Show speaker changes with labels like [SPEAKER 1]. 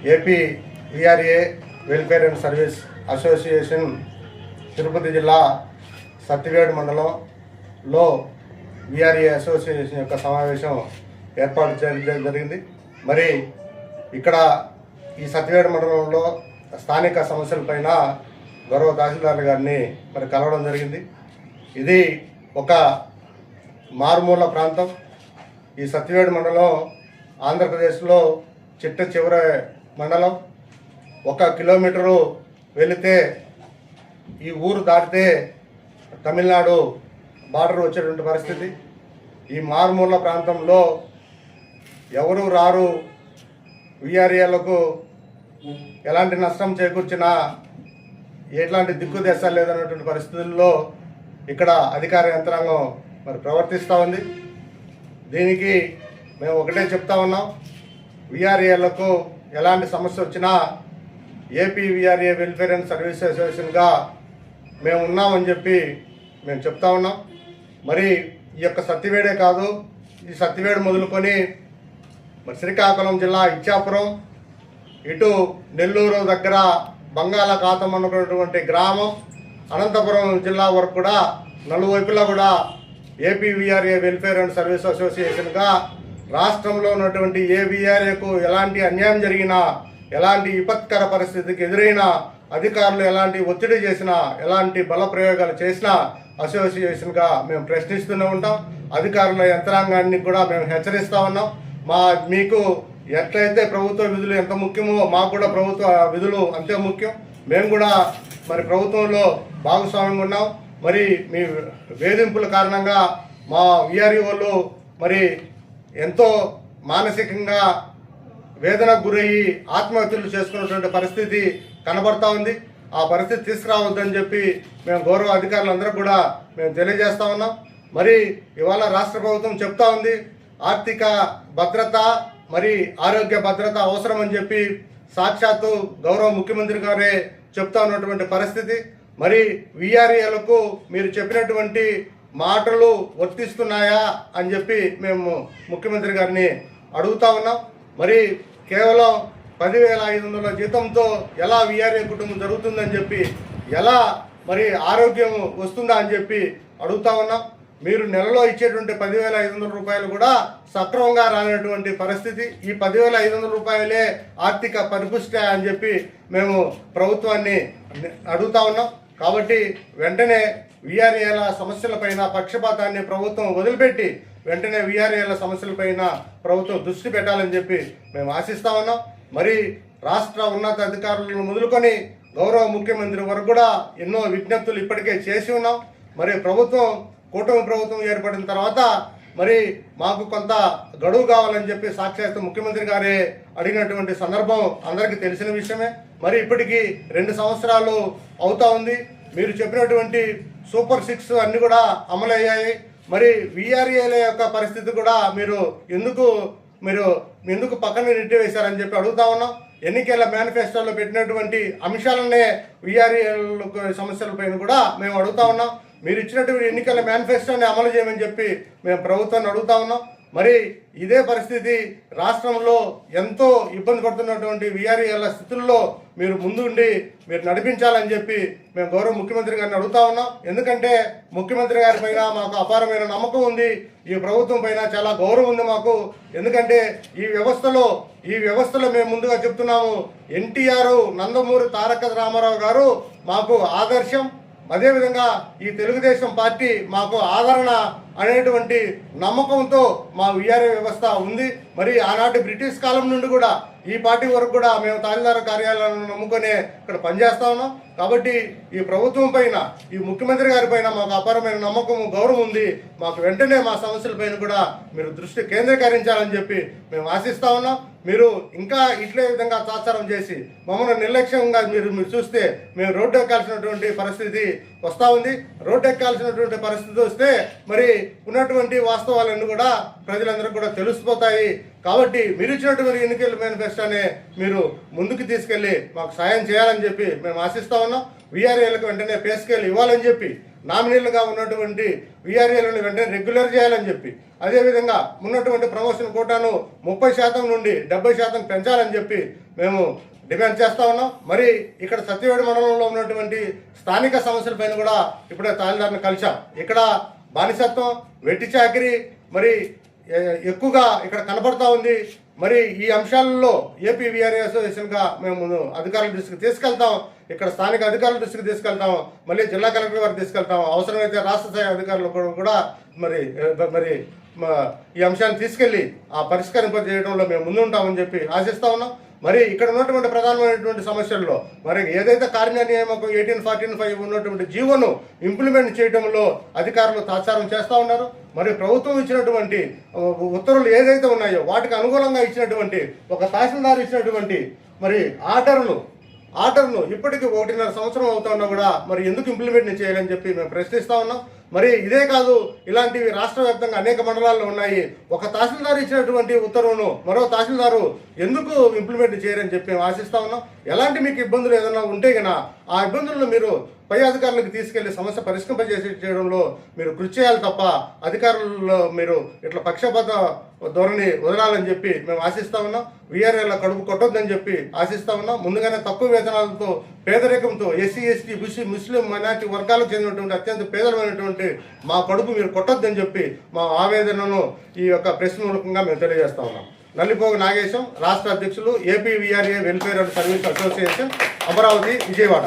[SPEAKER 1] AP VRA welfare and service association Tirupati జిల్లా సత్తివేడు మండలంలో VRA association యొక్క సమావేశం ఏర్పాటు చేయడం జరిగింది. మరి ఇక్కడ ఈ సత్తివేడు మండలంలో స్థానిక సమస్యలపైన గౌరవ తహసీల్దార్ గారిని మరి కలవడం జరిగింది. ఇది ఒక మారుమూల ప్రాంతం. ఈ సత్తివేడు మండలం ఆంధ్రప్రదేశ్లో చిట్ట చివరి మండలం. 1 కిలోమీటరు వెళితే ఈ ఊరు దాటితే తమిళనాడు బార్డర్ వచ్చేటువంటి పరిస్థితి. ఈ మారుమూల ప్రాంతంలో ఎవరు రారు, విఆర్ఏలకు ఎలాంటి నష్టం చేకూర్చినా ఎట్లాంటి దిక్కు దేశాలు లేదన్నటువంటి పరిస్థితుల్లో ఇక్కడ అధికార యంత్రాంగం మరి ప్రవర్తిస్తూ ఉంది. దీనికి మేము ఒకటే చెప్తా ఉన్నాం, విఆర్ఏలకు ఎలాంటి సమస్య వచ్చినా AP VRA welfare and service అసోసియేషన్గా మేము ఉన్నామని చెప్పి మేము చెప్తా ఉన్నాం. మరి ఈ యొక్క సత్తివేడే కాదు, ఈ సత్తివేడు మొదలుకొని మరి శ్రీకాకుళం జిల్లా ఇచ్చాపురం, ఇటు నెల్లూరు దగ్గర బంగాళాఖాతం అనుకున్నటువంటి గ్రామం, అనంతపురం జిల్లా వరకు కూడా నలువైపులా కూడా AP VRA welfare and service అసోసియేషన్గా రాష్ట్రంలో ఉన్నటువంటి ఏ విఆర్ఏకు ఎలాంటి అన్యాయం జరిగినా, ఎలాంటి విపత్కర పరిస్థితికి ఎదురైనా, అధికారులు ఎలాంటి ఒత్తిడి చేసినా, ఎలాంటి బల ప్రయోగాలు చేసినా అసోసియేషన్గా మేము ప్రశ్నిస్తూనే ఉంటాం. అధికారుల యంత్రాంగాన్ని కూడా మేము హెచ్చరిస్తూ ఉన్నాం. మీకు ఎట్లయితే ప్రభుత్వ విధులు ఎంత ముఖ్యమో మాకు కూడా ప్రభుత్వ విధులు అంతే ముఖ్యం. మేము కూడా మరి ప్రభుత్వంలో భాగస్వామ్యంగా ఉన్నాం. మరి మీ వేధింపుల కారణంగా మా విఆర్ఈఓలు మరి ఎంతో మానసికంగా వేదనకు గురయ్యి ఆత్మహత్యలు చేసుకున్నటువంటి పరిస్థితి కనబడతా ఉంది. ఆ పరిస్థితి తీసుకురావద్దని చెప్పి మేము గౌరవ అధికారులందరూ కూడా మేము తెలియజేస్తా ఉన్నాం. మరి ఇవాళ రాష్ట్ర ప్రభుత్వం చెప్తా ఉంది, ఆర్థిక భద్రత మరి ఆరోగ్య భద్రత అవసరమని చెప్పి సాక్షాత్తు గౌరవ ముఖ్యమంత్రి గారే చెప్తా ఉన్నటువంటి పరిస్థితి. మరి విఆర్ఏలకు మీరు చెప్పినటువంటి మాటలు వర్తిస్తున్నాయా అని చెప్పి మేము ముఖ్యమంత్రి గారిని అడుగుతా ఉన్నాం. మరి కేవలం 10,500 జీతంతో ఎలా విఆర్ఏ కుటుంబం జరుగుతుందని చెప్పి, ఎలా మరి ఆరోగ్యం వస్తుందా అని చెప్పి అడుగుతా ఉన్నాం. మీరు నెలలో ఇచ్చేటువంటి 10,500 రూపాయలు కూడా సక్రమంగా రానటువంటి పరిస్థితి. ఈ 10,500 రూపాయలే ఆర్థిక పరిపుష్టి అని చెప్పి మేము ప్రభుత్వాన్ని అడుగుతా ఉన్నాం. కాబట్టి వెంటనే విఆర్ఏల సమస్యలపైన పక్షపాతాన్ని ప్రభుత్వం వదిలిపెట్టి వెంటనే విఆర్ఏల సమస్యలపైన ప్రభుత్వం దృష్టి పెట్టాలని చెప్పి మేము ఆశిస్తా ఉన్నాం. మరి రాష్ట్ర ఉన్నత అధికారులను మొదలుకొని గౌరవ ముఖ్యమంత్రి వరకు కూడా ఎన్నో విజ్ఞప్తులు ఇప్పటికే చేసి ఉన్నాం. మరి కూటమి ప్రభుత్వం ఏర్పడిన తర్వాత మరి మాకు కొంత గడువు కావాలని చెప్పి సాక్షాత్ ముఖ్యమంత్రి గారే అడిగినటువంటి సందర్భం అందరికీ తెలిసిన విషయమే. మరి ఇప్పటికీ 2 సంవత్సరాలు అవుతా ఉంది. మీరు చెప్పినటువంటి సూపర్ 6 అన్నీ కూడా అమలయ్యాయి. మరి విఆర్ఏల యొక్క పరిస్థితి కూడా మీరు ఎందుకు పక్కన నెట్టివేశారని చెప్పి అడుగుతా ఉన్నాం. ఎన్నికల మేనిఫెస్టోలో పెట్టినటువంటి అంశాలనే విఆర్ఏల సమస్యలపైన కూడా మేము అడుగుతా ఉన్నాం. మీరు ఇచ్చినటువంటి ఎన్నికల మేనిఫెస్టోని అమలు చేయమని చెప్పి మేము ప్రభుత్వాన్ని అడుగుతా ఉన్నాం. మరి ఇదే పరిస్థితి రాష్ట్రంలో ఎంతో ఇబ్బంది పడుతున్నటువంటి విఆర్ఏల స్థితుల్లో మీరు ముందుండి మీరు నడిపించాలని చెప్పి మేము గౌరవ ముఖ్యమంత్రి గారిని అడుగుతా ఉన్నాం. ఎందుకంటే ముఖ్యమంత్రి గారి పైన మాకు అపారమైన నమ్మకం ఉంది, ఈ ప్రభుత్వం పైన చాలా గౌరవం ఉంది మాకు. ఎందుకంటే ఈ వ్యవస్థలో మేము ముందుగా చెప్తున్నాము, ఎన్టీఆర్ నందమూరి తారక రామారావు గారు మాకు ఆదర్శం. అదేవిధంగా ఈ తెలుగుదేశం పార్టీ మాకు ఆదరణ అనేటువంటి నమ్మకంతో మా విఆర్ఏ వ్యవస్థ ఉంది. మరి ఆనాటి బ్రిటిష్ కాలం నుండి కూడా ఈ పార్టీ వరకు కూడా మేము తహసీల్దార్ కార్యాలయాలను నమ్ముకొని ఇక్కడ పనిచేస్తా ఉన్నాం. కాబట్టి ఈ ప్రభుత్వం పైన, ఈ ముఖ్యమంత్రి గారి పైన మాకు అపారమైన నమ్మకం, గౌరవం ఉంది. మాకు వెంటనే మా సమస్యలపైన కూడా మీరు దృష్టి కేంద్రీకరించాలని చెప్పి మేము ఆశిస్తా ఉన్నాం. మీరు ఇంకా ఇట్లే విధంగా తాత్సారం చేసి మమ్మల్ని నిర్లక్ష్యంగా మీరు చూస్తే మేము రోడ్డు ఎక్కాల్సినటువంటి పరిస్థితి వస్తూ ఉంది. రోడ్డు ఎక్కాల్సినటువంటి పరిస్థితి వస్తే మరి ఉన్నటువంటి వాస్తవాలన్నీ కూడా ప్రజలందరికీ కూడా తెలిసిపోతాయి. కాబట్టి మీరు ఇచ్చినటువంటి ఎన్నికల మేనిఫెస్టోనే మీరు ముందుకు తీసుకెళ్లి మాకు సాయం చేయాలని చెప్పి మేము ఆశిస్తా ఉన్నాం. విఆర్ఏలకు వెంటనే పే స్కేల్ ఇవ్వాలని చెప్పి నామినీలుగా ఉన్నటువంటి వీఆర్ఏలను వెంటనే రెగ్యులర్ చేయాలని చెప్పి, అదేవిధంగా ఉన్నటువంటి ప్రమోషన్ కోటాను 30% నుండి 70% పెంచాలని చెప్పి మేము డిమాండ్ చేస్తా ఉన్నాం. మరి ఇక్కడ సత్యవేడు మండలంలో ఉన్నటువంటి స్థానిక సమస్యలపైన కూడా ఇప్పుడే తహసీల్దార్ని కలిసాం. ఇక్కడ బానిసత్వం, వెట్టి చాకిరీ మరి ఎక్కువగా ఇక్కడ కనబడతా ఉంది. మరి ఈ అంశాలలో ఏపీ వీఆర్ఏ అసోసియేషన్గా మేము అధికారుల దృష్టికి తీసుకెళ్తాం, ఇక్కడ స్థానిక అధికారుల దృష్టికి తీసుకెళ్తాం, మళ్ళీ జిల్లా కలెక్టర్ గారికి తీసుకెళ్తాం, అవసరమైతే రాష్ట్ర స్థాయి అధికారులు కూడా మరి మరి ఈ అంశాన్ని తీసుకెళ్లి ఆ పరిష్కరింపజేయడంలో మేము ముందుంటామని చెప్పి ఆశిస్తా ఉన్నాం. మరి ఇక్కడ ఉన్నటువంటి ప్రధానమైనటువంటి సమస్యల్లో మరి ఏదైతే కార్యనియామకం 1845 ఉన్నటువంటి జీవోను ఇంప్లిమెంట్ చేయడంలో అధికారులు తాత్సారం చేస్తూ ఉన్నారు. మరి ప్రభుత్వం ఇచ్చినటువంటి ఉత్తర్వులు ఏదైతే ఉన్నాయో వాటికి అనుకూలంగా ఇచ్చినటువంటి ఒక తహసీల్దార్ ఇచ్చినటువంటి మరి ఆర్డర్ను ఇప్పటికీ 1.5 సంవత్సరం అవుతున్నా కూడా మరి ఎందుకు ఇంప్లిమెంట్ చేయాలని చెప్పి మేము ప్రశ్నిస్తా ఉన్నాం. మరి ఇదే కాదు, ఇలాంటివి రాష్ట్ర వ్యాప్తంగా అనేక మండలాల్లో ఉన్నాయి. ఒక తహసీల్దార్ ఇచ్చినటువంటి ఉత్తర్వును మరో తహసీల్దారు ఎందుకు ఇంప్లిమెంట్ చేయరని చెప్పి మేము ఆశిస్తా ఉన్నాం. ఎలాంటి మీకు ఇబ్బందులు ఏదైనా ఉంటే కనుక ఆ ఇబ్బందులను మీరు పై అధికారులకు తీసుకెళ్లి సమస్య చేయడంలో మీరు కృషి చేయాలి తప్ప అధికారుల్లో మీరు ఇట్లా పక్షపాత ధోరణి వదలాలని చెప్పి మేము ఆశిస్తా ఉన్నాం. వీఆర్ఏల కడుపు కొట్టొద్దని చెప్పి ఆశిస్తా ఉన్నాం. ముందుగానే తక్కువ వేతనాలతో, పేదరికంతో ఎస్సీ, ఎస్టీ, బీసీ, ముస్లిం మైనార్టీ వర్గాలకు చెందినటువంటి అత్యంత పేదలమైనటువంటి మా కడుపు మీరు కొట్టొద్దని చెప్పి మా ఆవేదనను ఈ యొక్క ప్రెస్ మూలకంగా మేము తెలియజేస్తా ఉన్నాం. నల్లిపోగు నాగేశం, రాష్ట్ర అధ్యక్షులు, AP VRA welfare and service association, Amaravati, Vijayawada.